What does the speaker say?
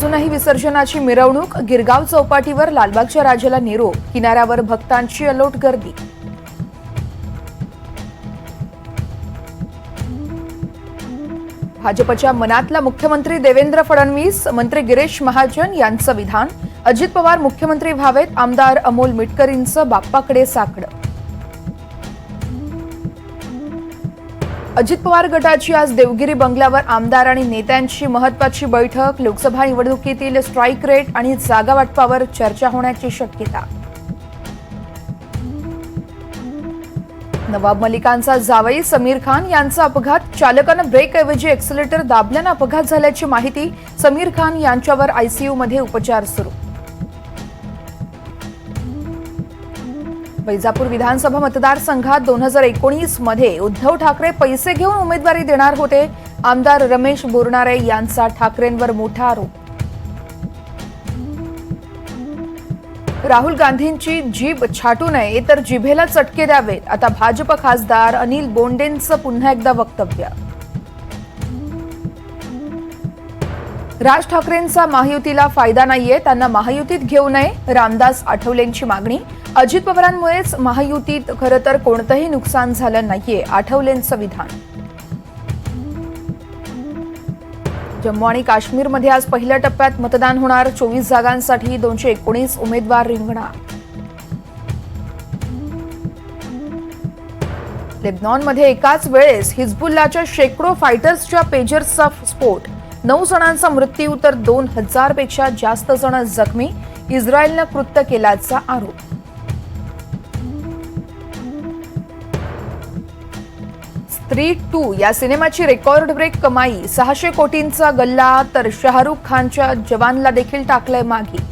अजूनही विसर्जनाची मिरवणूक गिरगाव चौपाटीवर लालबागच्या राजाला निरोप, किनाऱ्यावर भक्तांची अलोट गर्दी. भाजपच्या मनातला मुख्यमंत्री देवेंद्र फडणवीस, मंत्री गिरीश महाजन यांचं विधान. अजित पवार मुख्यमंत्री व्हावेत, आमदार अमोल मिटकरींचं बाप्पाकडे साकडं. अजित पवार गटाची आज देवगिरी बंगल्यावर आमदार आणि नेत्यांची महत्त्वाची बैठक. लोकसभा निवडणुकीतील स्ट्राईक रेट आणि जागा वाटपावर चर्चा होण्याची शक्यता. नवाब मलिकांचा जावई समीर खान यांचा अपघात. चालकानं ब्रेकऐवजी एक्सेलेटर दाबल्यानं अपघात झाल्याची माहिती. समीर खान यांच्यावर आयसीयूमध्ये उपचार सुरू. वैजापूर विधानसभा मतदारसंघात 2019 मध्ये उद्धव ठाकरे पैसे घेऊन उमेदवारी देणार होते. आमदार रमेश बोरनारे यांचा ठाकरेंवर मोठा आरोप. राहुल गांधींची जीभ छाटू नये तर जिभेला चटके द्यावेत. आता भाजप खासदार अनिल बोंडेंचं पुन्हा एकदा वक्तव्य. राज ठाकरेंचा महायुतीला फायदा नाहीये, त्यांना महायुतीत घेऊ नये, रामदास आठवलेंची मागणी. अजित पवारांमुळेच महायुतीत खरं तर कोणतंही नुकसान झालं नाहीये, आठवलेंचं विधान. जम्मू आणि काश्मीरमध्ये आज पहिल्या टप्प्यात मतदान होणार. 24 जागांसाठी 219 उमेदवार रिंगणात. लेबनॉनमध्ये एकाच वेळेस हिजबुल्लाच्या शेकडो फायटर्सच्या पेजर्सचा स्फोट. 9 जणांचा मृत्यू तर 2000 पेक्षा जास्त जण जखमी. इस्रायलनं कृत्य केल्याचा आरोप. स्त्री 2 या सिनेमाची रेकॉर्ड ब्रेक कमाई. 600 कोटींचा गल्ला, तर शाहरुख खानच्या जवानला देखील टाकलंय मागे.